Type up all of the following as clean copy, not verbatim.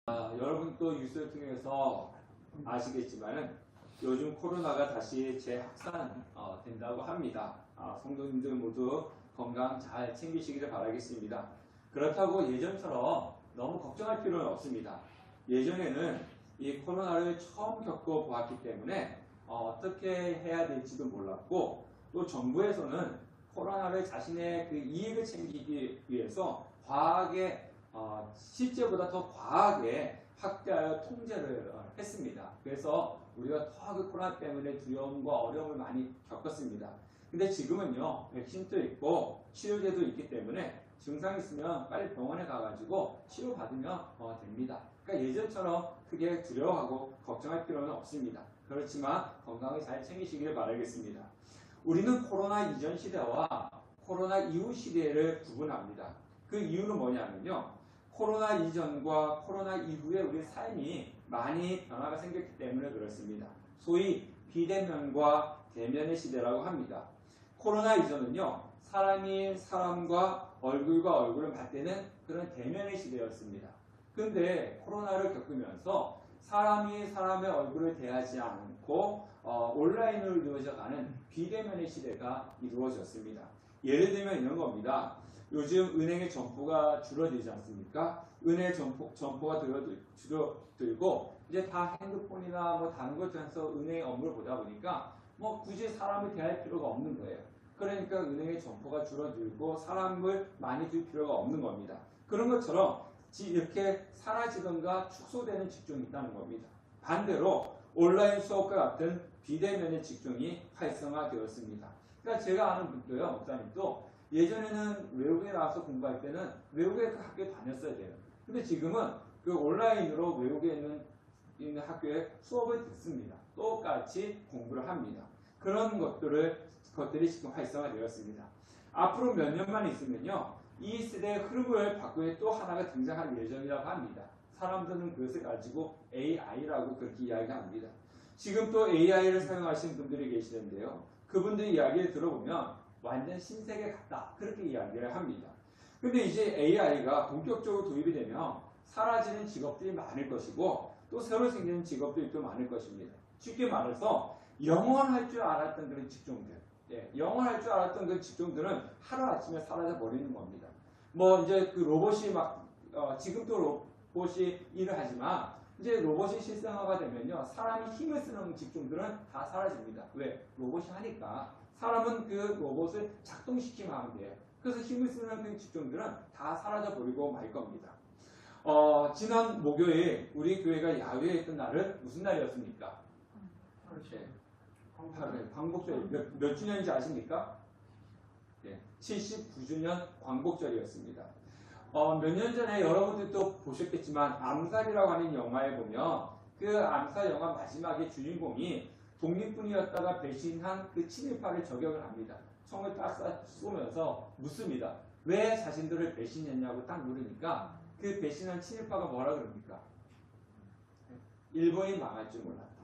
여러분 또 뉴스를 통해서 아시겠지만은 요즘 코로나가 다시 재확산된다고 합니다. 성도님들 모두 건강 잘 챙기시기를 바라겠습니다. 그렇다고 예전처럼 너무 걱정할 필요는 없습니다. 예전에는 이 코로나를 처음 겪어보았기 때문에 어떻게 해야 될지도 몰랐고, 또 정부에서는 코로나를 자신의 그 이익을 챙기기 위해서 과하게 실제보다 더 과하게 확대하여 통제를 했습니다. 그래서 우리가 더 그 코로나 때문에 두려움과 어려움을 많이 겪었습니다. 근데 지금은요, 백신도 있고 치료제도 있기 때문에 증상 있으면 빨리 병원에 가가지고 치료받으면 됩니다. 그러니까 예전처럼 크게 두려워하고 걱정할 필요는 없습니다. 그렇지만 건강을 잘 챙기시기를 바라겠습니다. 우리는 코로나 이전 시대와 코로나 이후 시대를 구분합니다. 그 이유는 뭐냐면요, 코로나 이전과 코로나 이후에 우리 삶이 많이 변화가 생겼기 때문에 그렇습니다. 소위 비대면과 대면의 시대라고 합니다. 코로나 이전은요, 사람이 사람과 얼굴과 얼굴을 맞대는 그런 대면의 시대였습니다. 근데 코로나를 겪으면서 사람이 사람의 얼굴을 대하지 않고 온라인으로 이루어져가는 비대면의 시대가 이루어졌습니다. 예를 들면 이런 겁니다. 요즘 은행의 점포가 줄어들지 않습니까? 은행 점포가 줄어들고 이제 다 핸드폰이나 뭐 다른 걸 통해서 은행의 업무를 보다 보니까 뭐 굳이 사람을 대할 필요가 없는 거예요. 그러니까 은행의 점포가 줄어들고 사람을 많이 둘 필요가 없는 겁니다. 그런 것처럼 이렇게 사라지던가 축소되는 직종이 있다는 겁니다. 반대로 온라인 수업과 같은 비대면의 직종이 활성화되었습니다. 그러니까 제가 아는 분도요, 목사님도 예전에는 외국에 나와서 공부할 때는 외국에 그 학교에 다녔어야 돼요. 근데 지금은 그 온라인으로 외국에 있는 학교에 수업을 듣습니다. 똑같이 공부를 합니다. 그런 것들이 지금 활성화되었습니다. 앞으로 몇 년만 있으면요, 이 시대의 흐름을 바꾸는 또 하나가 등장할 예정이라고 합니다. 사람들은 그것을 가지고 AI라고 그렇게 이야기합니다. 지금 또 AI를 사용하시는 분들이 계시는데요, 그분들의 이야기를 들어보면 완전 신세계 같다, 그렇게 이야기를 합니다. 근데 이제 AI가 본격적으로 도입이 되면 사라지는 직업들이 많을 것이고 또 새로 생기는 직업들이 또 많을 것입니다. 쉽게 말해서 영원할 줄 알았던 그런 직종들, 영원할 줄 알았던 그 직종들은 하루아침에 사라져 버리는 겁니다. 뭐 이제 그 로봇이 지금도 로봇이 일을 하지만 이제 로봇이 실생화가 되면요, 사람이 힘을 쓰는 직종들은 다 사라집니다. 왜? 로봇이 하니까. 사람은 그 로봇을 작동시키면 하면 돼요. 그래서 힘을 쓰는 그 직종들은 다 사라져 버리고 말 겁니다. 지난 목요일 우리 교회가 야외에 있던 날은 무슨 날이었습니까? 8월 광복절. 몇 주년인지 아십니까? 79주년 광복절이었습니다. 몇 년 전에 여러분들도 보셨겠지만 암살이라고 하는 영화에 보면 그 암살 영화 마지막에 주인공이 독립군이었다가 배신한 그 친일파를 저격을 합니다. 총을 딱 쏘면서 묻습니다. 왜 자신들을 배신했냐고 딱 물으니까 그 배신한 친일파가 뭐라 그럽니까? 일본이 망할 줄 몰랐다.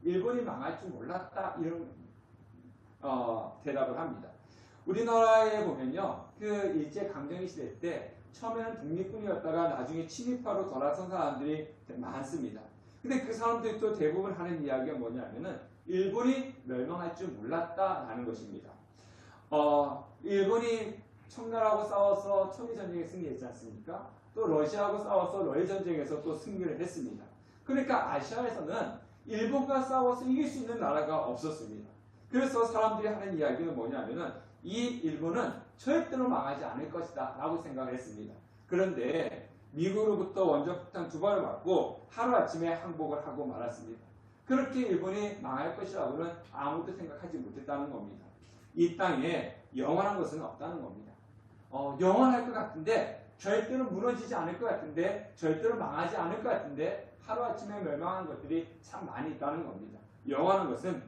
일본이 망할 줄 몰랐다, 이런 대답을 합니다. 우리나라에 보면요, 그 일제강점기 시대 때 처음에는 독립군이었다가 나중에 친일파로 돌아선 사람들이 많습니다. 근데 그 사람들이 또 대부분 하는 이야기가 뭐냐면은 일본이 멸망할 줄 몰랐다라는 것입니다. 일본이 청나라하고 싸워서 청일전쟁에 승리했지 않습니까? 또 러시아하고 싸워서 러일전쟁에서 또 승리를 했습니다. 그러니까 아시아에서는 일본과 싸워서 이길 수 있는 나라가 없었습니다. 그래서 사람들이 하는 이야기는 뭐냐면은 이 일본은 절대로 망하지 않을 것이다 라고 생각을 했습니다. 그런데 미국으로부터 원자폭탄 2발을 맞고 하루아침에 항복을 하고 말았습니다. 그렇게 일본이 망할 것이라고는 아무도 생각하지 못했다는 겁니다. 이 땅에 영원한 것은 없다는 겁니다. 영원할 것 같은데, 절대로 무너지지 않을 것 같은데, 절대로 망하지 않을 것 같은데 하루아침에 멸망한 것들이 참 많이 있다는 겁니다. 영원한 것은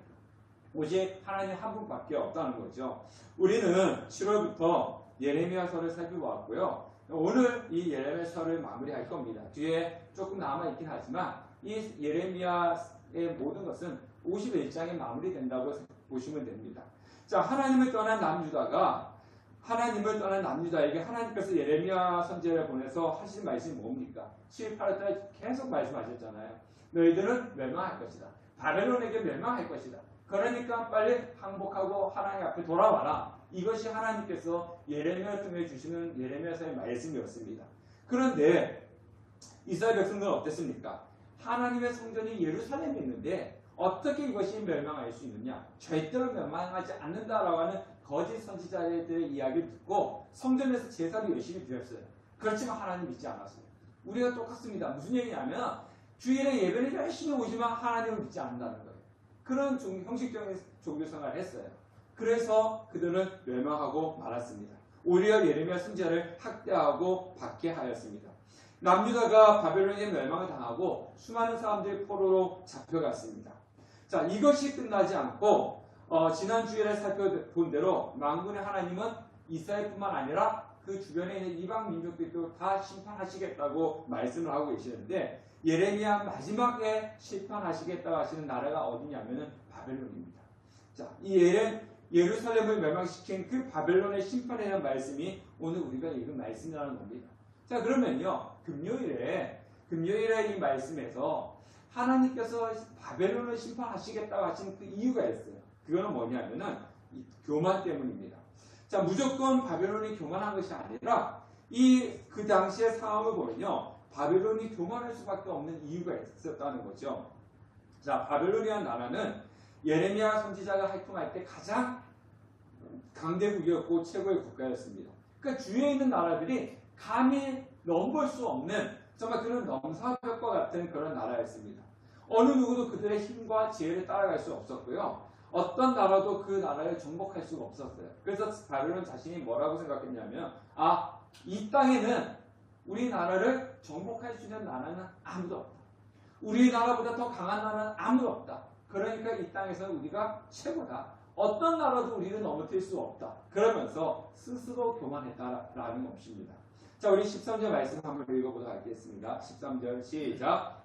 오직 하나님 한 분밖에 없다는 거죠. 우리는 7월부터 예레미야서를 살펴보았고요. 오늘 이 예레미야서를 마무리할 겁니다. 뒤에 조금 남아있긴 하지만 이 예레미야의 모든 것은 51장에 마무리된다고 보시면 됩니다. 자, 하나님을 떠난 남유다가 하나님을 떠난 남유다에게 하나님께서 예레미야 선지자를 보내서 하신 말씀이 뭡니까? 7, 8월달에 계속 말씀하셨잖아요. 너희들은 멸망할 것이다. 바벨론에게 멸망할 것이다. 그러니까 빨리 항복하고 하나님 앞에 돌아와라. 이것이 하나님께서 예레미야를 통해 주시는 예레미야서의 말씀이었습니다. 그런데 이스라엘 백성들은 어땠습니까? 하나님의 성전이 예루살렘에 있는데 어떻게 이것이 멸망할 수 있느냐? 절대로 멸망하지 않는다라고 하는 거짓 선지자들의 이야기를 듣고 성전에서 제사를 열심히 드렸어요. 그렇지만 하나님 믿지 않았어요. 우리가 똑같습니다. 무슨 얘기냐면 주일에 예배를 열심히 오지만 하나님을 믿지 않는다는 거예요. 그런 형식적인 종교생활을 했어요. 그래서 그들은 멸망하고 말았습니다. 오히려 예레미야 선지자를 학대하고 박해하였습니다. 남유다가 바벨론에 멸망을 당하고 수많은 사람들이 포로로 잡혀갔습니다. 자, 이것이 끝나지 않고 지난 주일에 살펴본 대로 만군의 하나님은 이스라엘뿐만 아니라 그 주변에 있는 이방 민족들도 다 심판하시겠다고 말씀을 하고 계시는데 예레미야 마지막에 심판하시겠다고 하시는 나라가 어디냐면은 바벨론입니다. 자, 이 예루살렘을 멸망시킨 그 바벨론의 심판에 대한 말씀이 오늘 우리가 읽은 말씀이라는 겁니다. 자, 그러면요, 금요일에 이 말씀에서 하나님께서 바벨론을 심판하시겠다고 하신 그 이유가 있어요. 그거는 뭐냐면은 이 교만 때문입니다. 자, 무조건 바벨론이 교만한 것이 아니라 그 당시의 상황을 보면요, 바벨론이 교만할 수밖에 없는 이유가 있었다는 거죠. 자, 바벨론이라는 나라는 예레미야 선지자가 활동할 때 가장 강대국이었고 최고의 국가였습니다. 그러니까 주위에 있는 나라들이 감히 넘볼 수 없는 정말 그런 넘사벽과 같은 그런 나라였습니다. 어느 누구도 그들의 힘과 지혜를 따라갈 수 없었고요. 어떤 나라도 그 나라를 정복할 수가 없었어요. 그래서 바벨론 자신이 뭐라고 생각했냐면 이 땅에는 우리나라를 정복할 수 있는 나라는 아무도 없다. 우리나라보다 더 강한 나라는 아무도 없다. 그러니까 이 땅에서는 우리가 최고다. 어떤 나라도 우리를 넘어뜨릴 수 없다. 그러면서 스스로 교만했다라는 것입니다. 자, 우리 13절 말씀 한번 읽어보도록 하겠습니다. 13절 시작.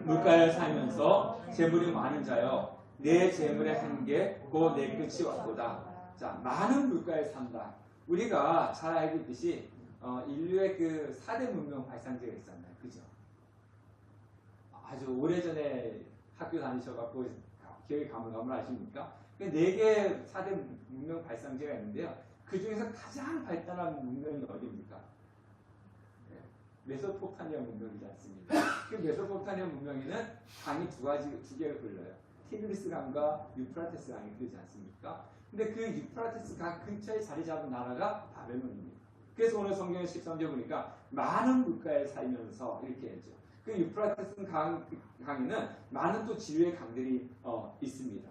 물가에 살면서 재물이 많은 자여 내 재물의 한계 곧 내 끝이 왔도다. 자, 많은 물가에 산다. 우리가 잘 알고 있듯이 인류의 그 4대 문명 발상제가 있었나요? 그죠? 아주 오래전에 학교 다니셔갖고 기억이 가물가물하십니까? 4개 4대 문명 발상제가 있는데요. 그 중에서 가장 발달한 문명이 어디입니까? 메소포타미아 문명이지 않습니까? 그 메소포타미아 문명에는 강이 두 개를 흘러요. 티그리스 강과 유프라테스 강이 흐르지 않습니까? 근데 그 유프라테스 강 근처에 자리 잡은 나라가 바벨론입니다. 그래서 오늘 성경의 13절 보니까 많은 물가에 살면서 이렇게 했죠. 그 유프라테스 강에는 많은 또 지류의 강들이 있습니다.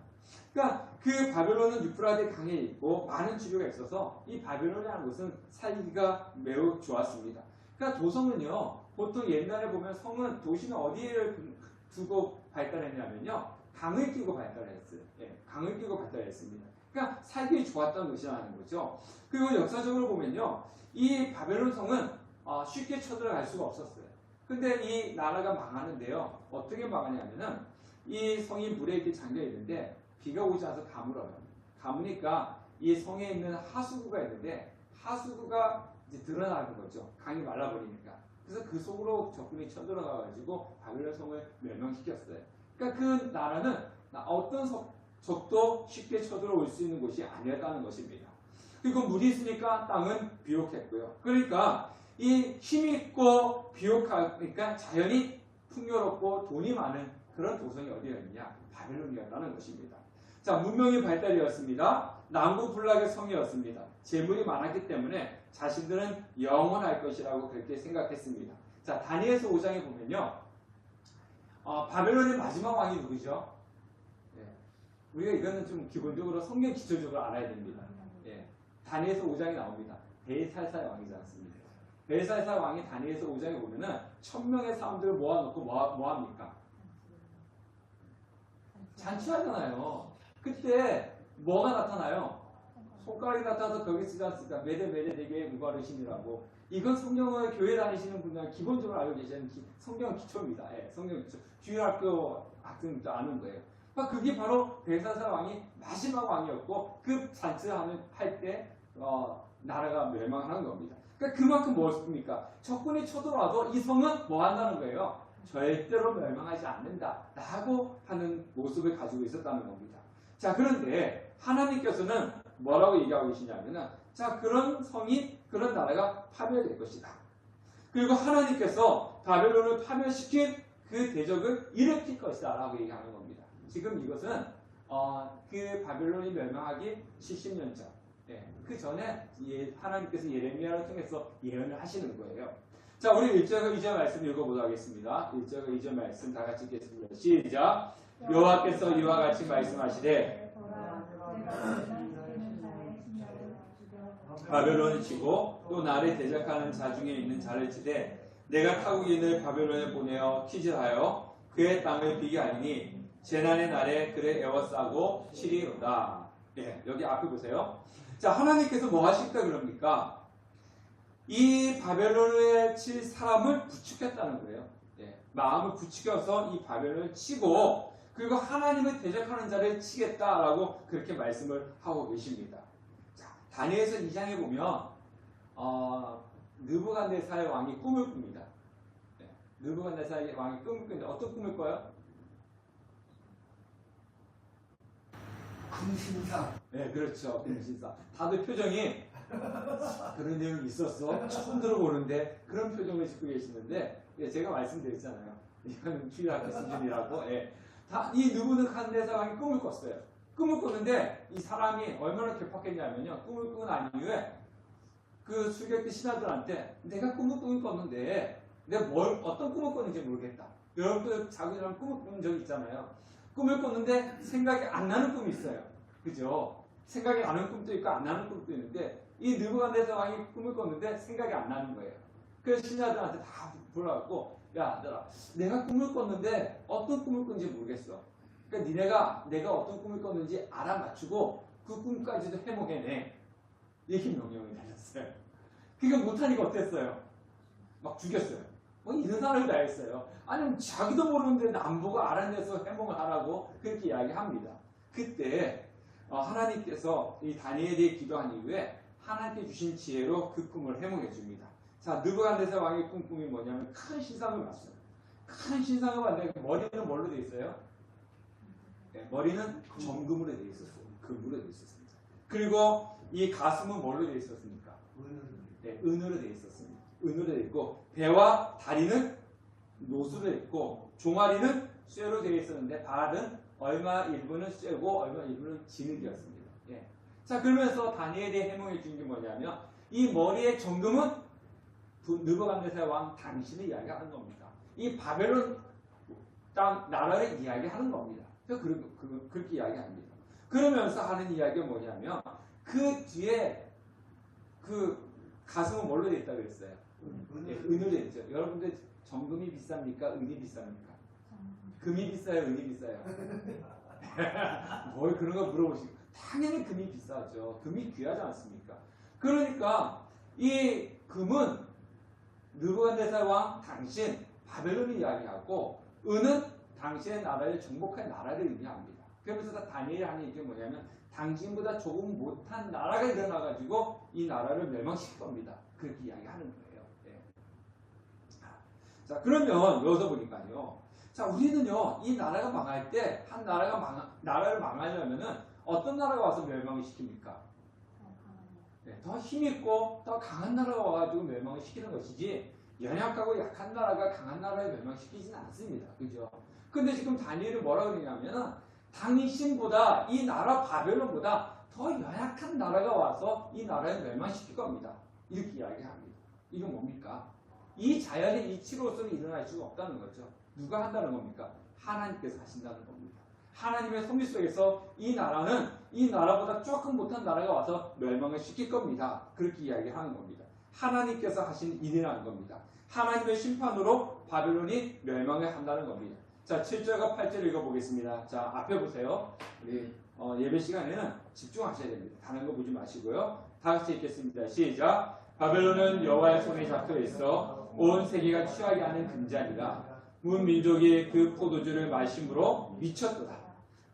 그러니까 그 바벨론은 유프라테 강에 있고 많은 지류가 있어서 이 바벨론이라는 곳은 살기가 매우 좋았습니다. 그러니까 도성은요, 보통 옛날에 보면 성은 도시는 어디를 두고 발달했냐면요, 강을 끼고 발달했어요. 예, 강을 끼고 발달했습니다. 그러니까 살기 좋았던 곳이라는 거죠. 그리고 역사적으로 보면요, 이 바벨론 성은 쉽게 쳐들어갈 수가 없었어요. 근데 이 나라가 망하는데요, 어떻게 망하냐면은 이 성이 물에 이렇게 잠겨 있는데 비가 오지 않아서 가물어요. 가무니까 이 성에 있는 하수구가 있는데 하수구가 이제 드러나는 거죠. 강이 말라버리니까. 그래서 그 속으로 적군이 쳐들어가가지고 바벨론 성을 멸망시켰어요. 그러니까 그 나라는 어떤 적도 쉽게 쳐들어올 수 있는 곳이 아니었다는 것입니다. 그리고 물이 있으니까 땅은 비옥했고요. 그러니까 이 힘있고 비옥하니까 자연이 풍요롭고 돈이 많은 그런 도성이 어디였느냐? 바벨론이었다는 것입니다. 자, 문명이 발달이었습니다. 남부불락의 성이었습니다. 재물이 많았기 때문에 자신들은 영원할 것이라고 그렇게 생각했습니다. 자, 다니엘서 5장에 보면요, 바벨론의 마지막 왕이 누구죠? 예, 우리가 이거는 좀 기본적으로 성경 기초적으로 알아야 됩니다. 예, 다니엘서 5장에 나옵니다. 벨사살 왕이지 않습니까? 벨사살 왕이 다니엘서 5장에 보면은 1000명의 사람들을 모아놓고 뭐 합니까? 잔치하잖아요. 그때 뭐가 나타나요? 손가락이 나타나서 벽에 쓰지 않습니까? 매대 네개의 무바르신이라고. 이건 성경을 교회 다니시는 분들은 기본적으로 알고 계시는 성경 기초입니다. 예, 성경 기초. 주일학교 학생들도 아는 거예요. 그러니까 그게 바로 벨사살 왕이 마지막 왕이었고 그 잔치를 할 때 나라가 멸망하는 겁니다. 그러니까 그만큼 무엇입니까? 적군이 쳐들어와도 이 성은 뭐 한다는 거예요? 절대로 멸망하지 않는다라고 하는 모습을 가지고 있었다는 겁니다. 자, 그런데 하나님께서는 뭐라고 얘기하고 계시냐면은, 자, 그런 성이, 그런 나라가 파멸될 것이다. 그리고 하나님께서 바벨론을 파멸시킨 그 대적을 일으킬 것이다 라고 얘기하는 겁니다. 지금 이것은 그 바벨론이 멸망하기 70년 전, 그 전에 하나님께서 예레미야를 통해서 예언을 하시는 거예요. 자, 우리 1절과 2절 말씀 읽어보도록 하겠습니다. 1절과 2절 말씀 다 같이 읽겠습니다. 시작. 여호와께서 이와 같이 말씀하시되 바벨론을 치고 또 나를 대적하는 자 중에 있는 자를 치되 내가 타국인을 바벨론에 보내어 키질하여 그의 땅을 비게 하리니 재난의 날에 그를 에워싸고 치리로다. 여기 앞에 보세요. 자, 하나님께서 뭐 하실까 그럽니까? 이 바벨론을 칠 사람을 부추겼다는 거예요. 마음을 부추겨서 이 바벨론을 치고 그리고 하나님을 대적하는 자를 치겠다라고 그렇게 말씀을 하고 계십니다. 자, 다니엘서 2장에 보면 느부갓네살 왕이 꿈을 꿉니다. 느부갓네살 왕이 꿈을 꾸는데 어떤 꿈을 꿔요? 금신상. 네, 그렇죠. 금신상. 다들 표정이 그런 내용이 있었어. 처음 들어보는데 그런 표정을 짓고 계시는데, 제가 말씀드렸잖아요. 이거는 주일학교 수준이라고. 이 느부갓네살 왕이 꿈을 꿨어요. 꿈을 꿨는데 이 사람이 얼마나 괴팍했냐면요. 꿈을 꾸고 난 이후에 그 수객들 신하들한테 내가 꿈을 꿨는데 내가 어떤 꿈을 꿨는지 모르겠다. 여러분들 자고 일어나면 꿈을 꾸는 적 있잖아요. 꿈을 꿨는데 생각이 안 나는 꿈이 있어요. 그죠? 생각이 나는 꿈도 있고 안 나는 꿈도 있는데 이 느부갓네살 왕이 꿈을 꿨는데 생각이 안 나는 거예요. 그래서 신하들한테 다 불러갖고, 야, 내가 꿈을 꿨는데 어떤 꿈을 꾼지 모르겠어. 그러니까 내가 어떤 꿈을 꿨는지 알아맞추고 그 꿈까지도 해먹해내. 이렇게 명령을 내렸어요. 그러니까 못하니까 어땠어요? 막 죽였어요. 뭐 이런 사람이 다 했어요. 아니면 자기도 모르는데 남보고 알아내서 해몽을 하라고 그렇게 이야기합니다. 그때 하나님께서 이 다니엘이 기도한 이후에 하나님께 주신 지혜로 그 꿈을 해몽해 줍니다. 자, 느부갓네살 왕의 꿈이 뭐냐면 큰 신상을 봤어요. 큰 신상을 봤는데 머리는 뭘로 되어 있어요? 머리는 정금으로 되어 있었어요. 금으로 되어 있었습니다. 그리고 이 가슴은 뭘로 되어 있었습니까? 은으로 되어 있었습니다. 은으로 되어 있고 배와 다리는 노수로 되어 있고 종아리는 쇠로 되어 있었는데 발은 얼마 일부는 쇠고 얼마 일부는 진흙이었습니다. 자, 그러면서 다니엘이 해몽해 준 게 뭐냐면 이 머리의 정금은 느부갓네살 왕 당신을 이야기하는 겁니다. 이 바벨론 땅 나라를 이야기하는 겁니다. 그렇게 이야기합니다. 그러면서 하는 이야기가 뭐냐면 그 뒤에 그 가슴은 뭘로 되어 있다고 그랬어요? 은으로 되어 있죠. 여러분들 정금이 비쌉니까? 은이 비쌉니까? 금이 비싸요? 은이 비싸요? 뭘 그런 거 물어보시고, 당연히 금이 비싸죠. 금이 귀하지 않습니까? 그러니까 이 금은 느부갓네살 왕 당신 바벨론을 이야기하고 은은 당신의 나라를 정복한 나라를 의미합니다. 그러면서 다니엘이 하는 얘기가 뭐냐면 당신보다 조금 못한 나라가 일어나가지고 이 나라를 멸망시킬 겁니다. 그렇게 이야기하는 거예요. 자, 그러면 여기서 보니까요. 자, 우리는요, 이 나라가 망할 때, 한 나라를 망하려면은 어떤 나라가 와서 멸망을 시킵니까? 더 힘있고, 더 강한 나라가 와가지고 멸망을 시키는 것이지, 연약하고 약한 나라가 강한 나라를 멸망시키지는 않습니다. 그죠? 근데 지금 다니엘은 뭐라고 그러냐면은, 당신보다, 이 나라 바벨론보다 더 연약한 나라가 와서 이 나라를 멸망시킬 겁니다. 이렇게 이야기합니다. 이건 뭡니까? 이 자연의 이치로서는 일어날 수가 없다는 거죠. 누가 한다는 겁니까? 하나님께서 하신다는 겁니다. 하나님의 섭리 속에서 이 나라는 이 나라보다 조금 못한 나라가 와서 멸망을 시킬 겁니다. 그렇게 이야기하는 겁니다. 하나님께서 하신 일이라는 겁니다. 하나님의 심판으로 바벨론이 멸망을 한다는 겁니다. 자, 7절과 8절 읽어보겠습니다. 자, 앞에 보세요. 우리 예배 시간에는 집중하셔야 됩니다. 다른 거 보지 마시고요. 다 같이 읽겠습니다. 시작. 바벨론은 여호와의 손에 잡혀 있어 온 세계가 취하게 하는 금잔이라. 문 민족이 그 포도주를 마심으로 미쳤도다.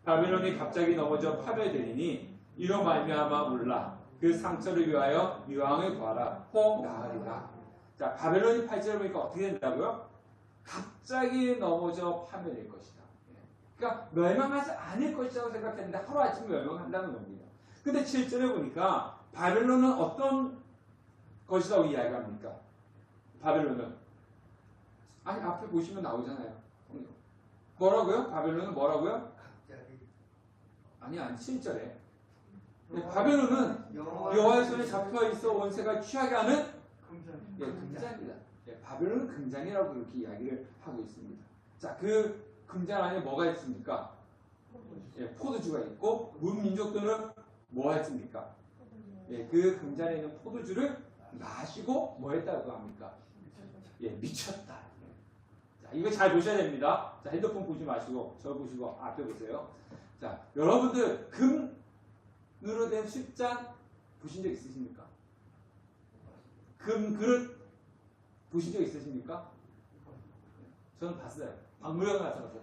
바벨론이 갑자기 넘어져 파멸되리니 이로 말미암아 몰라. 그 상처를 위하여 유황을 구하라. 혹 나으리라. 자, 바벨론이 8절을 보니까 어떻게 된다고요? 갑자기 넘어져 파멸될 것이다. 그러니까 멸망하지 않을 것이라고 생각했는데 하루아침에 멸망한다는 겁니다. 근데 7절에 보니까 바벨론은 어떤 것이라고 이야기합니까? 바벨론은 아니 앞에 보시면 나오잖아요. 뭐라고요? 바벨론은 뭐라고요? 아니 7절에 바벨론은 여호와의 손에 잡혀 있어 원세가 취하게 하는 금잔이다. 바벨론은 금잔이라고 그렇게 이야기를 하고 있습니다. 자, 그 금잔 안에 뭐가 있습니까? 포도주가 있고 문민족들은 뭐가 있습니까? 그 금잔에 있는 포도주를 마시고 뭐 했다고 합니까? 미쳤다. 자, 이거 잘 보셔야 됩니다. 자, 핸드폰 보지 마시고 저 보시고 앞에 보세요. 자, 여러분들 금으로 된 숫잔 보신 적 있으십니까? 금 그릇 보신 적 있으십니까? 저는 봤어요. 박물관 가서 봤어요.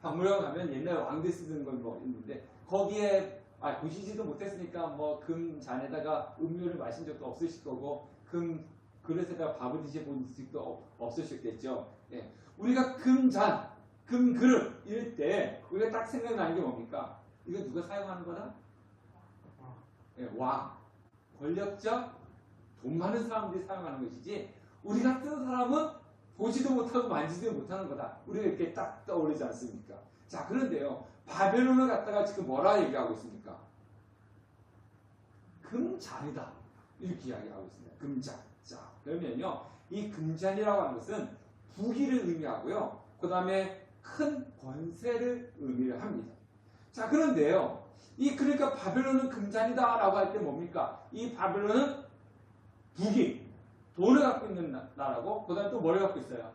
박물관 가면 옛날 왕들 쓰던 건 뭐 있는데 거기에 보시지도 못했으니까 뭐 금 잔에다가 음료를 마신 적도 없으실 거고 금 그릇에다가 밥을 드셔본 적도 없으셨겠죠. 예. 우리가 금잔, 금그릇 이럴 때 우리가 딱 생각나는 게 뭡니까? 이거 누가 사용하는 거다? 왕, 권력적, 돈 많은 사람들이 사용하는 것이지 우리 같은 사람은 보지도 못하고 만지지도 못하는 거다. 우리가 이렇게 딱 떠오르지 않습니까? 자, 그런데요. 바벨론을 갖다가 지금 뭐라 얘기하고 있습니까? 금잔이다. 이렇게 이야기하고 있습니다. 금잔. 자, 그러면요. 이 금잔이라고 하는 것은 부귀를 의미하고요. 그 다음에 큰 권세를 의미를 합니다. 자, 그런데요. 그러니까 바벨론은 금잔이다 라고 할 때 뭡니까? 이 바벨론은 부귀, 돈을 갖고 있는 나라고, 그 다음에 또 뭘 갖고 있어요?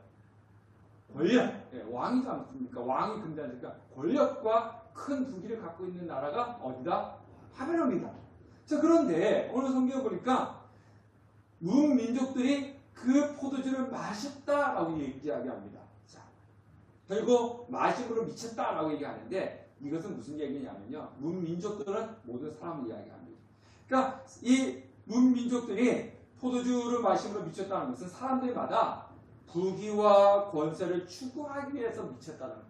권력. 왕이지 않습니까? 왕이 금잔이니까 권력과 큰 부귀를 갖고 있는 나라가 어디다? 바벨론이다. 자, 그런데 오늘 성경을 보니까 문민족들이 그 포도주를 마셨다라고 이야기합니다. 자, 결국 마심으로 미쳤다라고 얘기하는데 이것은 무슨 얘기냐면요. 문민족들은 모든 사람을 이야기합니다. 그러니까 이 문민족들이 포도주를 마심으로 미쳤다는 것은 사람들마다 부귀와 권세를 추구하기 위해서 미쳤다는 거예요.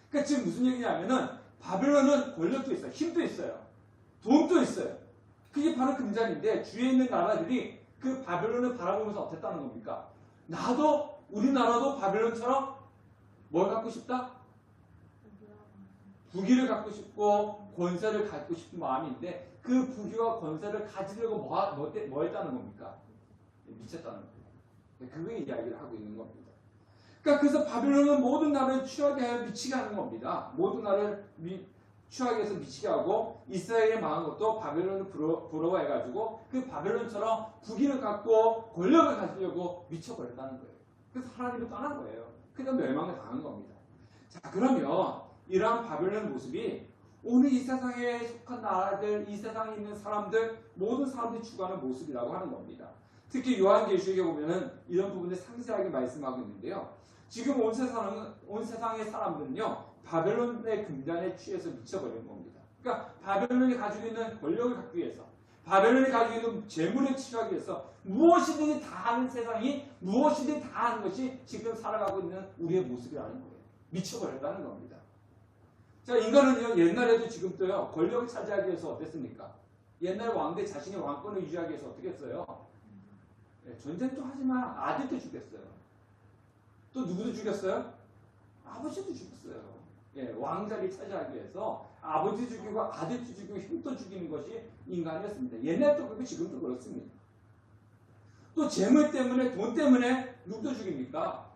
그러니까 지금 무슨 얘기냐면은 바벨론은 권력도 있어요. 힘도 있어요. 돈도 있어요. 그게 바로 금잔인데 주위에 있는 나라들이 그 바벨론을 바라보면서 어땠다는 겁니까? 나도 우리나라도 바벨론처럼 뭘 갖고 싶다? 부귀를 갖고 싶고 권세를 갖고 싶은 마음인데 그 부귀와 권세를 가지려고 뭐 했다는 겁니까? 미쳤다는 거예요. 그거의 이야기를 하고 있는 겁니다. 그러니까 그래서 바벨론은 모든 나라를 취하게 하여 미치게 하는 겁니다. 모든 나라를 취하게 해서 미치게 하고 이스라엘이 망한 것도 바벨론을 부러워해가지고 그 바벨론처럼 부귀를 갖고 권력을 가지려고 미쳐버렸다는 거예요. 그래서 하나님을 떠난 거예요. 그래서 멸망을 당한 겁니다. 자, 그러면 이러한 바벨론 모습이 오늘 이 세상에 속한 나라들, 이 세상에 있는 사람들, 모든 사람들이 추구하는 모습이라고 하는 겁니다. 특히 요한계시록에 보면은 이런 부분을 상세하게 말씀하고 있는데요. 지금 온 세상의 사람들은요, 바벨론의 금잔에 취해서 미쳐버린 겁니다. 그러니까 바벨론이 가지고 있는 권력을 갖기 위해서, 바벨론이 가지고 있는 재물을 취하기 위해서 무엇이든지 다 하는 세상이 무엇이든지 다 하는 것이 지금 살아가고 있는 우리의 모습이라는 거예요. 미쳐버렸다는 겁니다. 자, 인간은요, 옛날에도 지금도요, 권력을 차지하기 위해서 어땠습니까? 옛날 왕들 자신의 왕권을 유지하기 위해서 어떻게 했어요? 전쟁도 하지만 아들도 죽였어요. 또 누구도 죽였어요? 아버지도 죽였어요. 왕자리 차지하기 위해서 아버지 죽이고 아들도 죽이고 힘도 죽이는 것이 인간이었습니다. 옛날도 그렇고 지금도 그렇습니다. 또 재물 때문에, 돈 때문에 누구도 죽입니까?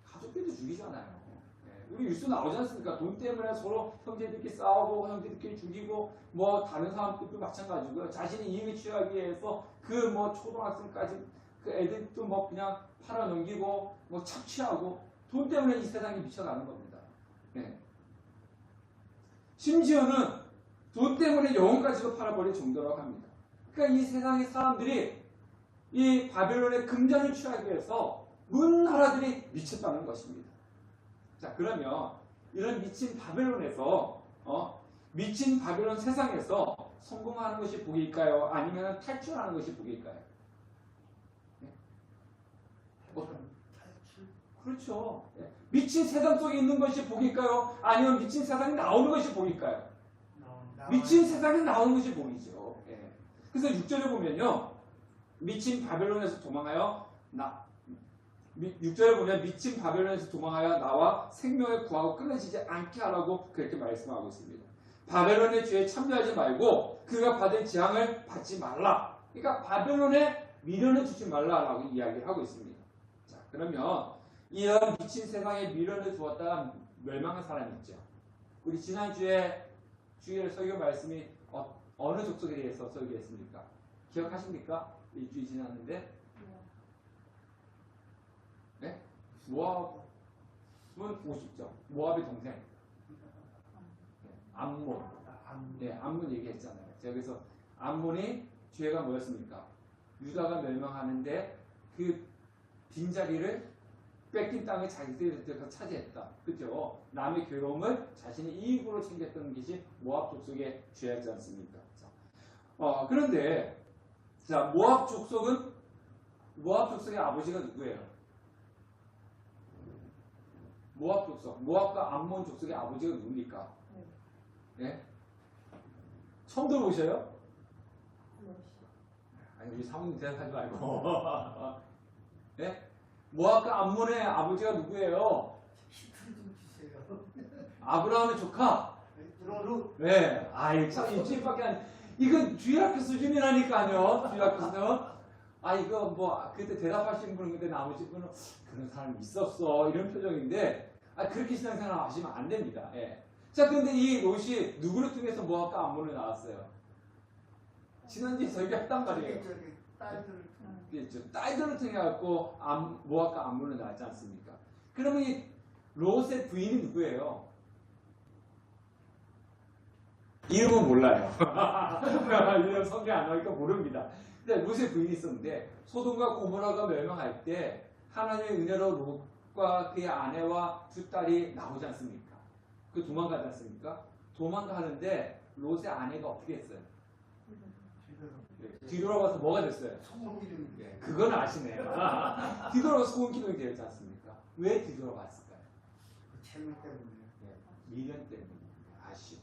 가족들도 죽이잖아요. 우리 뉴스 나오지 않습니까? 돈 때문에 서로 형제들끼리 싸우고 형제들끼리 죽이고 뭐 다른 사람들도 마찬가지고요. 자신의 이익을 취하기 위해서 그 뭐 초등학생까지 그 애들도 뭐 그냥 팔아넘기고 뭐 착취하고 돈 때문에 이 세상이 미쳐가는 겁니다. 심지어는 돈 때문에 영혼까지도 팔아버릴 정도라고 합니다. 그러니까 이 세상의 사람들이 이 바벨론의 금잔을 취하기 위해서 문 나라들이 미쳤다는 것입니다. 자, 그러면 이런 미친 바벨론에서 미친 바벨론 세상에서 성공하는 것이 복일까요? 아니면 탈출하는 것이 복일까요? 네? 탈출. 그렇죠. 미친 세상 속에 있는 것이 복일까요? 아니면 미친 세상에 나오는 것이 복일까요? 미친 세상에 나오는 것이 복이죠. 예. 그래서 6절에 보면요. 미친 바벨론에서 도망하여 6절에 보면 미친 바벨론에서 도망하여 나와 생명을 구하고 끊어지지 않게 하라고 그렇게 말씀하고 있습니다. 바벨론의 죄에 참여하지 말고 그가 받은 재앙을 받지 말라. 그러니까 바벨론에 미련을 주지 말라라고 이야기를 하고 있습니다. 자, 그러면 이런 미친 세상에 미련을 두었다가 멸망한 사람이 있죠. 우리 지난주에 주일 설교 말씀이 어느 족속에 대해서 설교했습니까? 기억하십니까? 일주일 지났는데 네? 모압은 50점. 모압의 동생 암몬. 네, 암몬 얘기했잖아요. 제가 그래서 암몬이 죄가 뭐였습니까? 유다가 멸망하는데 그 빈자리를 뺏긴 땅을 자기들이 차지했다. 그죠? 남의 괴로움을 자신의 이익으로 챙겼던 것이 모압 족속의 죄였지 않습니까? 그런데 자, 모압 족속의 아버지가 누구예요? 모압 족속, 모압과 암몬 족속의 아버지가 누굽니까? 네? 처음 들어보셔요? 아니, 우리 사모님 대답하지 말고. 네? 모압과 암몬의 아버지가 누구예요? 힌트를 좀 주세요. 아브라함의 조카. 네. 아이, 참, 일주일밖에 안, 이건 주일학교 수준이라니까요. 주일학교 수준. 이거 뭐, 그때 대답하시는 분은 근데 나머지 분은 그런 사람이 있었어. 이런 표정인데, 그렇게 신앙생활 하시면 안 됩니다. 예. 자, 근데 이 롯이 누구를 통해서 모압과 암몬을 낳았어요? 지난주에 설교했단 말이에요. 딸들을 통해 갖고 모압과 암몬을 낳지 않습니까? 그러면 이 롯의 부인이 누구예요? 이름은 몰라요. 이름 성경 안 나오니까 모릅니다. 근데 롯의 부인이 있었는데 소돔과 고모라가 멸망할 때 하나님의 은혜로 롯과 그의 아내와 두 딸이 나오지 않습니까? 그 도망가지 않습니까? 도망가는데 롯의 아내가 어떻게 했어요? 뒤돌아봐서 뭐가 됐어요? 소금기둥. 네, 그건 아시네요. 뒤돌아봐서 소금기둥이 되었지 않습니까? 왜 뒤돌아봤을까요? 재물 때문에. 네, 미련 때문에. 아쉬워.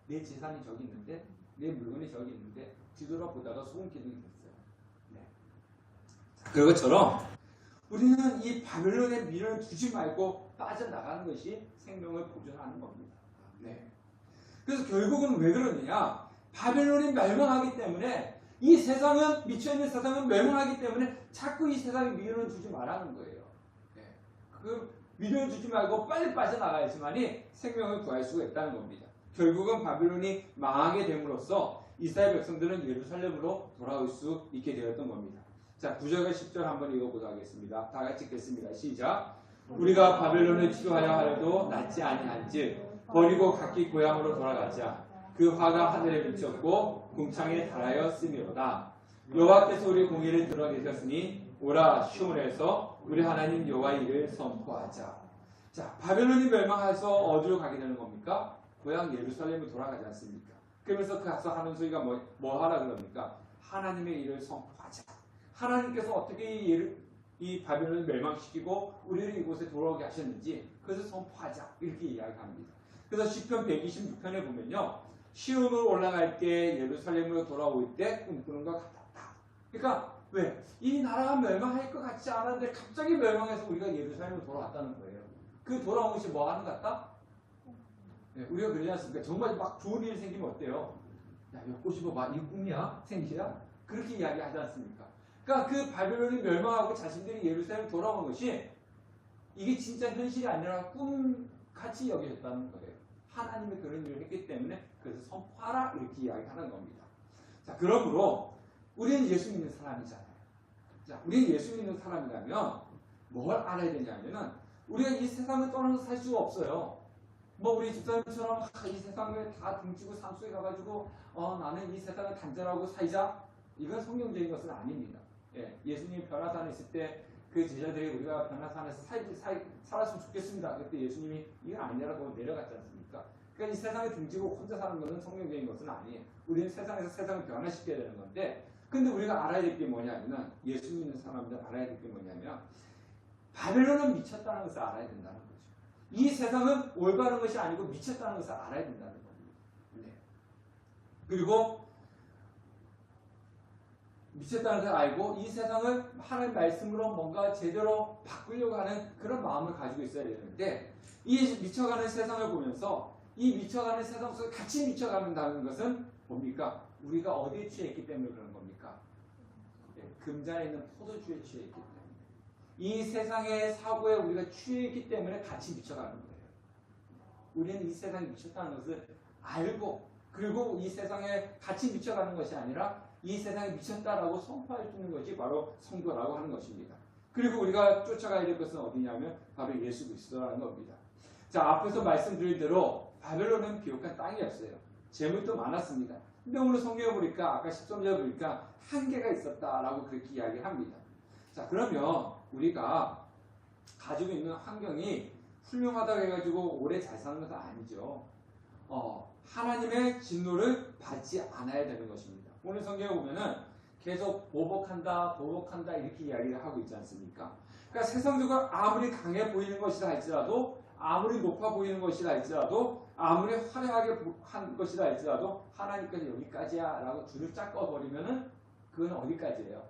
내 재산이 저기 있는데, 내 물건이 저기 있는데 뒤돌아보다가 소금기둥이 됐어요. 네. 그것처럼 우리는 이 바벨론의 미련을 두지 말고 빠져나가는 것이 생명을 보존하는 겁니다. 네. 그래서 결국은 왜 그러느냐? 바벨론이 멸망하기 때문에 이 세상은, 미쳐있는 세상은 멸망하기 때문에 자꾸 이 세상에 미련을 두지 말라는 거예요. 네. 그 미련을 두지 말고 빨리 빠져나가야지만이 생명을 구할 수가 있다는 겁니다. 결국은 바벨론이 망하게 됨으로써 이스라엘 백성들은 예루살렘으로 돌아올 수 있게 되었던 겁니다. 자, 9절과 10절 한번 읽어보도록 하겠습니다. 다 같이 읽겠습니다. 시작. 우리가 바벨론을 치료하려 하려도 낫지 아니한즉 버리고 각기 고향으로 돌아가자. 그 화가 하늘에 비쳤고 궁창에 달하여 쓰미로다. 여호와께서 우리 공의를 드러내셨으니 오라 시온에서 우리 하나님 여호와의 일을 선포하자. 자, 바벨론이 멸망해서 어디로 가게 되는 겁니까? 고향 예루살렘으로 돌아가지 않습니까? 그러면서 가서 하는 소리가 뭐 하라 그럽니까? 하나님의 일을 선포하자. 하나님께서 어떻게 이 바벨론을 멸망시키고 우리를 이곳에 돌아오게 하셨는지 그것을 선포하자. 이렇게 이야기합니다. 그래서 시편 126편에 보면요. 시온으로 올라갈 때 예루살렘으로 돌아올 때 꿈꾸는 것 같았다. 그러니까 왜? 이 나라가 멸망할 것 같지 않았는데 갑자기 멸망해서 우리가 예루살렘으로 돌아왔다는 거예요. 그 돌아온 것이 뭐 하는 것 같다? 네, 우리가 그러지 않습니까? 정말 막 좋은 일이 생기면 어때요? 야, 엮고 싶어봐. 이 꿈이야? 생시야? 그렇게 이야기하지 않습니까? 그러니까 그 바벨론이 멸망하고 자신들이 예루살렘 돌아온 것이 이게 진짜 현실이 아니라 꿈같이 여겨졌다는 거예요. 하나님이 그런 일을 했기 때문에 그래서 선포하라 이렇게 이야기하는 겁니다. 자, 그러므로 우리는 예수 믿는 사람이잖아요. 자, 우리는 예수 믿는 사람이라면 뭘 알아야 되냐면은 우리가 이 세상을 떠나서 살 수가 없어요. 뭐 우리 집사님처럼 이 세상을 다 등지고 산속에 가가지고 나는 이 세상을 단절하고 살자, 이건 성경적인 것은 아닙니다. 예수님이 변화산에 있을 때 그 제자들이 우리가 변화산에서 살았으면 좋겠습니다. 그때 예수님이 이건 아니라고 내려갔지 않습니까? 그러니까 이 세상에 등지고 혼자 사는 것은 성경적인 것은 아니에요. 우리는 세상에서 세상을 변화시켜야 되는 건데, 근데 우리가 알아야 될 게 뭐냐면, 예수 믿는 사람들 알아야 될 게 뭐냐면, 바벨론은 미쳤다는 것을 알아야 된다는 거죠. 이 세상은 올바른 것이 아니고 미쳤다는 것을 알아야 된다는 겁니다. 네. 그리고 미쳤다는 것을 알고 이 세상을 하나님의 말씀으로 뭔가 제대로 바꾸려고 하는 그런 마음을 가지고 있어야 되는데, 이 미쳐가는 세상을 보면서 이 미쳐가는 세상 속에 같이 미쳐가는다는 것은 뭡니까? 우리가 어디에 취했기 때문에 그런 겁니까? 네, 금잔에 있는 포도주에 취했기 때문에. 이 세상의 사고에 우리가 취했기 때문에 같이 미쳐가는 거예요. 우리는 이 세상에 미쳤다는 것을 알고, 그리고 이 세상에 같이 미쳐가는 것이 아니라 이 세상에 미쳤다라고 선포할 수 있는 것이 바로 성도라고 하는 것입니다. 그리고 우리가 쫓아가야 될 것은 어디냐면 바로 예수 그리스도라는 겁니다. 자, 앞에서 말씀드린 대로 바벨론은 비옥한 땅이었어요. 재물도 많았습니다. 근데 오늘 성경에 보니까 아까 13절에 보니까 한계가 있었다라고 그렇게 이야기합니다. 자, 그러면 우리가 가지고 있는 환경이 훌륭하다고 해가지고 오래 잘 사는 것은 아니죠. 하나님의 진노를 받지 않아야 되는 것입니다. 오늘 성경에 보면은 계속 보복한다 이렇게 이야기를 하고 있지 않습니까? 그러니까 세상적으로 아무리 강해 보이는 것이라 할지라도, 아무리 높아 보이는 것이라 할지라도, 아무리 화려하게 한 것이라 할지라도 하나님께서 여기까지야 라고 줄을 쫙 꺼버리면은 그건 어디까지예요?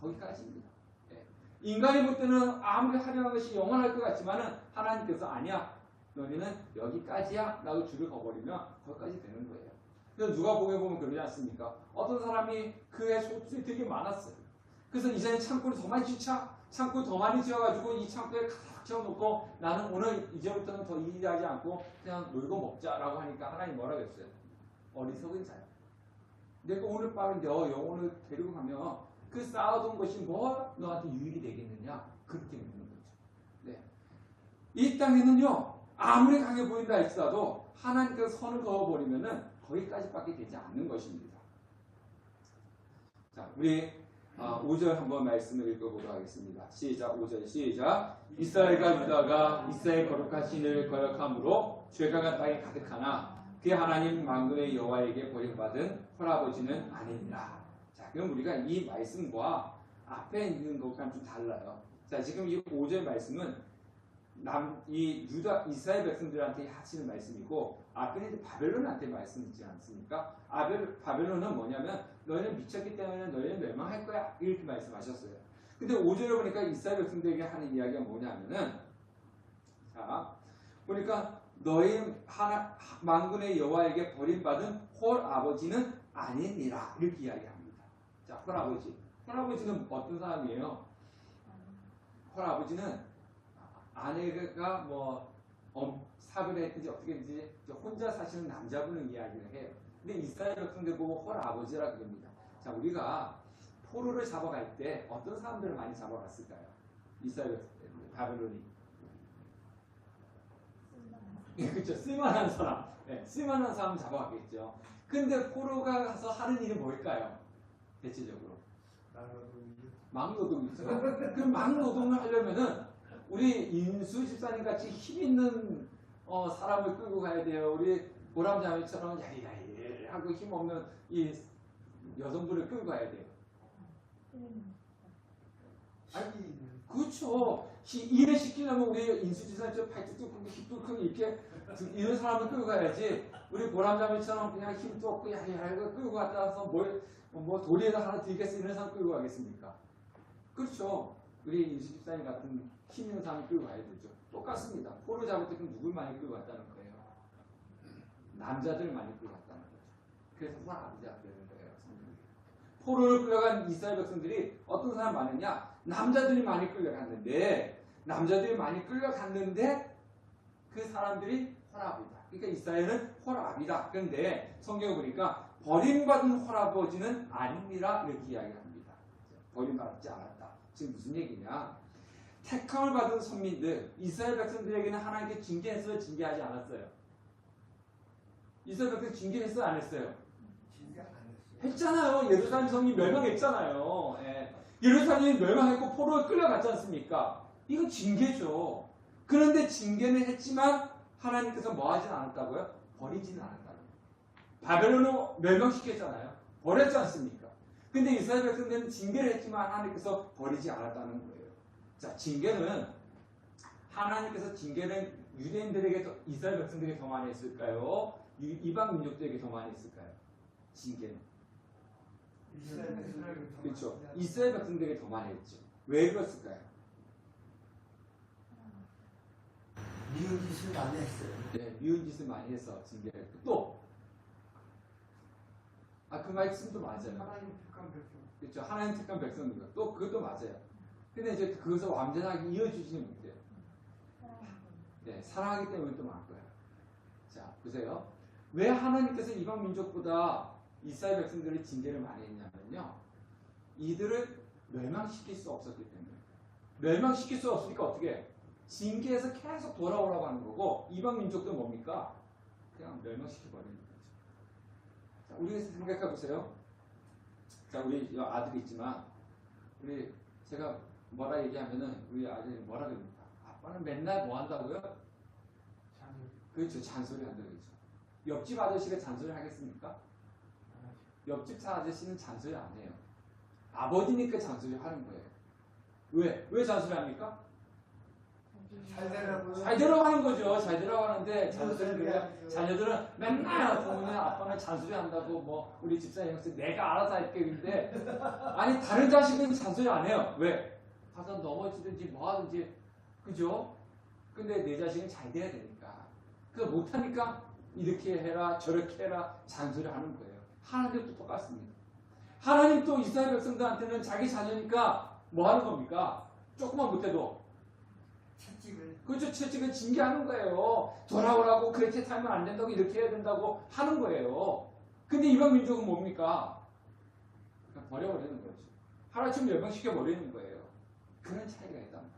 거기까지입니다. 네. 인간이 볼 때는 아무리 화려한 것이 영원할 것 같지만은 하나님께서 아니야, 너희는 여기까지야 라고 줄을 꺼버리면 거기까지 되는 거예요. 그래서 누가복음에 보면 그러지 않습니까? 어떤 사람이 그의 소출이 되게 많았어요. 그래서 이제는 창고를 더 많이 짓자, 창고를 더 많이 지어가지고 이 창고에 가득 채워놓고 나는 오늘 이제부터는 더 일하지 않고 그냥 놀고 먹자라고 하니까 하나님 뭐라고 했어요? 어리석은 자야. 내가 오늘 밤에 너 영혼을 데리고 가면 그 쌓아둔 것이 뭐 너한테 유익이 되겠느냐? 그렇게 묻는 거죠. 네. 이 땅에는요, 아무리 강해 보인다 할지라도 하나님께서 선을 그어버리면은 거기까지밖에 되지 않는 것입니다. 자, 우리 5절 한번 말씀을 읽어보도록 하겠습니다. 시작. 5절 시작. 이스라엘과 유다가 이스라엘 거룩한 신을 거역함으로 죄가 땅에 가득하나 그 하나님 만군의 여호와에게 버림받은 헐아버지는 아니니라. 자, 그럼 우리가 이 말씀과 앞에 있는 것과는 좀 달라요. 자, 지금 이 5절 말씀은 이 유다 이스라엘 백성들한테 하시는 말씀이고, 앞에는 이제 바벨론한테 말씀이지 않습니까? 바벨론은 뭐냐면 너희는 미쳤기 때문에 너희는 멸망할 거야 이렇게 말씀하셨어요. 근데 5절에 보니까 이스라엘 백성들에게 하는 이야기가 뭐냐면은, 자 보니까 너희 만군의 여호와에게 버림받은 홀 아버지는 아니니라 이렇게 이야기합니다. 자, 홀 아버지는 어떤 사람이에요? 홀 아버지는 아내가 뭐 사별했든지 어떻게 했든지 혼자 사시는 남자분을 이야기를 해요. 근데 이스라엘 백성들 보고 홀 아버지라 그럽니다. 자, 우리가 포로를 잡아갈 때 어떤 사람들을 많이 잡아갔을까요? 이스라엘 바벨론이. 그렇죠. 쓸만한 사람. 네, 쓸만한 사람 잡아갔겠죠. 근데 포로가 가서 하는 일이 뭘까요? 대체적으로. 막노동이죠. 그 막노동을 하려면은 우리 인수 집사님 같이 힘 있는 사람을 끌고 가야 돼요. 우리 보람자매처럼 야리야리 하고 힘 없는 이 여성분을 끌고 가야 돼요. 아니, 그렇죠. 일을 시키려면 우리 인수 집사님 팔뚝도 크고 힙도 크고 이렇게 이런 사람을 끌고 가야지. 우리 보람자매처럼 그냥 힘도 없고 야리야리 끌고 갔다 와서 뭐 도리에다 하나 드리겠어 이런 사람 끌고 가겠습니까? 그렇죠. 우리 인수 집사님 같은 힘 있는 사람을 끌고 가야 되죠. 똑같습니다. 포로 잡을 때 그럼 누굴 많이 끌고 갔다는 거예요? 남자들 많이 끌고 갔다는 거죠. 그래서 홀 아버지가 되는 거예요. 포로를 끌어간 이스라엘 백성들이 어떤 사람 많으냐? 남자들이 많이 끌려갔는데 그 사람들이 홀아비다. 그러니까 이스라엘은 홀아비다. 그런데 성경에 보니까 버림받은 홀아버지는 아닙니다. 이렇게 이야기합니다. 버림받지 않았다. 지금 무슨 얘기냐? 택함을 받은 선민들, 이스라엘 백성들에게는 하나님께 징계했어요? 징계하지 않았어요? 이스라엘 백성 징계했어요? 안 했어요? 징계 안 했어요. 했잖아요. 예루살렘 성이 멸망했잖아요. 예. 예루살렘이 멸망했고 포로에 끌려갔지 않습니까? 이거 징계죠. 그런데 징계는 했지만 하나님께서 뭐 하진 않았다고요? 버리지는 않았다는 거예요. 바벨론을 멸망시켰잖아요. 버렸지 않습니까? 근데 이스라엘 백성들은 징계를 했지만 하나님께서 버리지 않았다는 거예요. 자, 징계는 하나님께서 징계는 유대인들에게 더, 이스라엘 백성들에게 더 많이 했을까요? 이방 민족들에게 더 많이 했을까요? 징계는. 그렇죠. 이스라엘 백성들에게 더 많이 했죠. 왜 그랬을까요? 미운 짓을 많이 했어요. 네, 미운 짓을 많이 해서 징계를 했고 또 그 말씀도 맞아요. 하나님 택한 백성. 그렇죠. 하나님 택한 백성입니다. 또 그것도 맞아요. 근데 이제 그것을 완전하게 이어주지는 못해요. 네, 사랑하기 때문에 또 많고요. 자, 보세요. 왜 하나님께서 이방 민족보다 이스라엘 백성들의 징계를 많이 했냐면요. 이들을 멸망시킬 수 없었기 때문에. 멸망시킬 수 없으니까 어떻게 해요? 징계에서 계속 돌아오라고 하는 거고 이방 민족도 뭡니까? 그냥 멸망시켜버리는 거죠. 자, 우리 생각해 보세요. 자, 우리 아들이 있지만 우리 제가 뭐라 얘기하면은 우리 아들이 뭐라 그럽니까? 아빠는 맨날 뭐 한다고요? 그렇죠. 잔소리 한다고 그러죠. 옆집 아저씨가 잔소리 하겠습니까? 옆집 아저씨는 잔소리 안 해요. 아버지니까 잔소리 하는 거예요. 왜 잔소리 합니까? 잘 되라고. 잘 들어가는 거죠. 잘 들어가는데 잔소리는 그래요. 자녀들은 맨날 부모는 아빠는 잔소리 한다고 뭐 우리 집사님 형수 내가 알아서 할게 근데 아니 다른 자식은 잔소리 안 해요. 왜? 가서 넘어지든지 뭐 하든지 그죠? 근데 내 자식은 잘 돼야 되니까 그래서 못하니까 이렇게 해라 저렇게 해라 잔소리 하는 거예요. 하나님도 똑같습니다. 하나님도 이스라엘 백성들한테는 자기 자녀니까 뭐 하는 겁니까? 조금만 못해도 채찍을. 그렇죠. 채찍은 징계하는 거예요. 돌아오라고 그렇게 살면 안 된다고 이렇게 해야 된다고 하는 거예요. 근데 이방 민족은 뭡니까? 그냥 버려버리는 거죠. 하나쯤 멸망시켜버리는 거예요. 그런 차이가 있단 말이에요.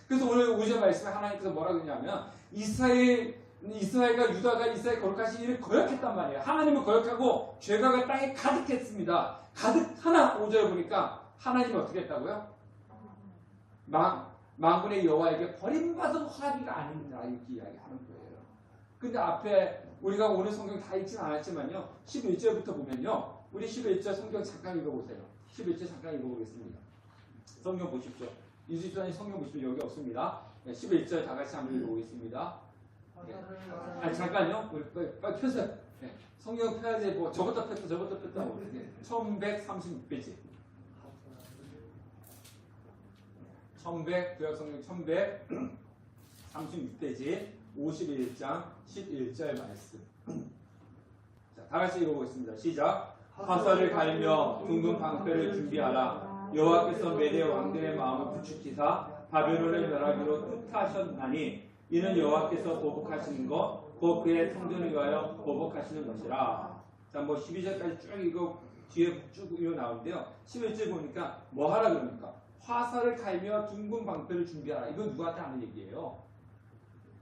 그래서 오늘 5절 말씀에 하나님께서 뭐라고 했냐면 이스라엘과 유다가 이스라엘 거룩하신 일을 거역했단 말이에요. 하나님을 거역하고 죄가 땅에 가득했습니다. 가득하나 5절에 보니까 하나님이 어떻게 했다고요? 만군의 여호와에게 버림받은 허락이가 아닙니다. 이렇게 이야기하는 거예요. 근데 앞에 우리가 오늘 성경 다 읽지는 않았지만요. 11절부터 보면요. 우리 11절 성경 잠깐 읽어보세요. 11절 잠깐 읽어보겠습니다. 성경 보십시오. 이수전이 성경 보십시오. 여기 없습니다. 11절 다 같이 한번 읽어보겠습니다. 잠깐요. 우리 빨리 펴세요. 네. 성경 펴야지 뭐 저것도 폈다 뭐 1136페이지. 1100 구약성경 1136페이지 51장 11절 말씀. 자, 다 같이 읽어보겠습니다. 시작. 화살을 갈며 둥근 방패를 준비하라. 여호와께서 메대 왕들의 마음을 부추기사 바벨론을 멸하기로 뜻하셨나니 이는 여호와께서 보복하시는 것 곧 그의 성전을 위하여 보복하시는 것이라. 자, 뭐 12절까지 쭉 이거 뒤에 쭉 이거 나오는데요. 11절 보니까 뭐 하라 그럽니까? 화살을 갈며 둥근 방패를 준비하라. 이건 누구한테 하는 얘기예요?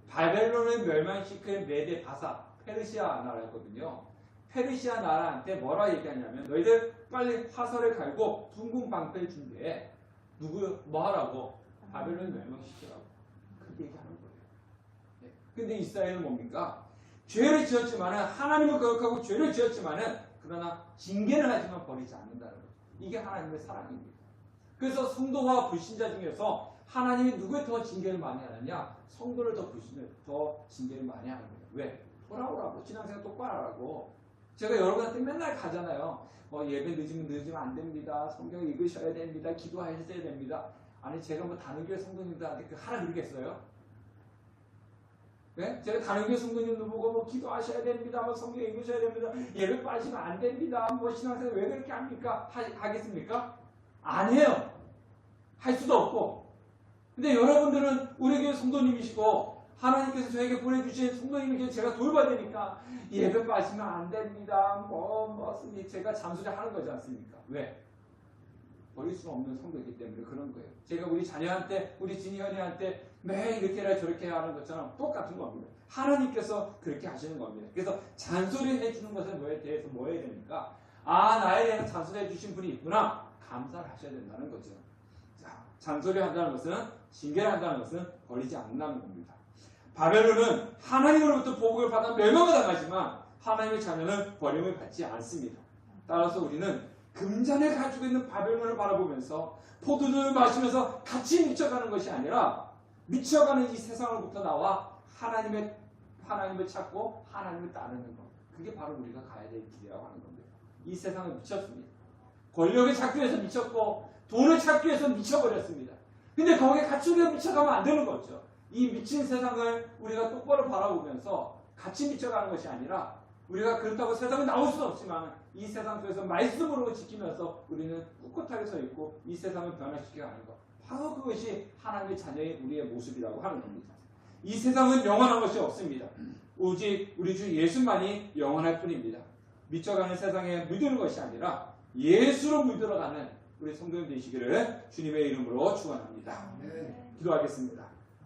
바벨론을 멸망시킨 메데 바사 페르시아 나라였거든요. 페르시아 나라한테 뭐라 얘기하냐면 너희들 빨리 화살을 갈고 둥근 방패를 준비해. 뭐 하라고? 바벨론을 멸망시키라고. 그렇게 얘기하는 거예요. 네. 근데 이스라엘은 뭡니까? 죄를 지었지만은 하나님을 거역하고 죄를 지었지만은 그러나 징계는 하지만 버리지 않는다는 거죠. 이게 하나님의 사랑입니다. 그래서 성도와 불신자 중에서 하나님이 누구에 더 징계를 많이 하느냐? 성도를 더 징계를 많이 하는 거예요. 왜? 돌아오라고. 신앙생활 똑바로 하라고. 제가 여러분한테 맨날 가잖아요. 예배 늦으면 안 됩니다. 성경 읽으셔야 됩니다. 기도하셔야 됩니다. 아니 제가 뭐 다른교회 성도님들한테 하라 그러겠어요? 네? 제가 다른교회 성도님들 보고 뭐 기도하셔야 됩니다. 뭐 성경 읽으셔야 됩니다. 예배 빠지면 안 됩니다. 뭐 신앙생활 왜 그렇게 합니까? 하겠습니까? 안 해요. 할 수도 없고. 근데 여러분들은 우리 교회 성도님이시고 하나님께서 저에게 보내주신 성도님에게 제가 돌봐야 되니까 예배 빠지면 안 됩니다. 제가 잠수리 하는 거지 않습니까? 왜? 버릴 수 없는 성도이기 때문에 그런 거예요. 제가 우리 자녀한테, 우리 진이현이한테 매일 이렇게 해라 저렇게 해야 하는 것처럼 똑같은 겁니다. 하나님께서 그렇게 하시는 겁니다. 그래서 잔소리 해주는 것에 대해서 뭐 해야 됩니까? 나에 대해서 잔소리 해주신 분이 있구나. 감사를 하셔야 된다는 거죠. 자, 잔소리 한다는 것은, 징계를 한다는 것은 버리지 않는다는 겁니다. 바벨론은 하나님으로부터 복을 받아 멸망을 당하지만 하나님의 자녀는 버림을 받지 않습니다. 따라서 우리는 금잔을 가지고 있는 바벨론을 바라보면서 포도주를 마시면서 같이 미쳐가는 것이 아니라 미쳐가는 이 세상으로부터 나와 하나님을 찾고 하나님을 따르는 것. 그게 바로 우리가 가야 될 길이라고 하는 겁니다. 이 세상은 미쳤습니다. 권력을 찾기 위해서 미쳤고 돈을 찾기 위해서 미쳐버렸습니다. 근데 거기에 같이 우리가 미쳐가면 안 되는 거죠. 이 미친 세상을 우리가 똑바로 바라보면서 같이 미쳐가는 것이 아니라 우리가 그렇다고 세상에 나올 수는 없지만 이 세상 속에서 말씀으로 지키면서 우리는 꿋꿋하게 서 있고 이 세상을 변화시켜 가는 것. 바로 그것이 하나님의 자녀의 우리의 모습이라고 하는 겁니다. 이 세상은 영원한 것이 없습니다. 오직 우리 주 예수만이 영원할 뿐입니다. 미쳐가는 세상에 물드는 것이 아니라 예수로 물들어가는 우리 성도님 되시기를 주님의 이름으로 축원합니다. 네. 기도하겠습니다.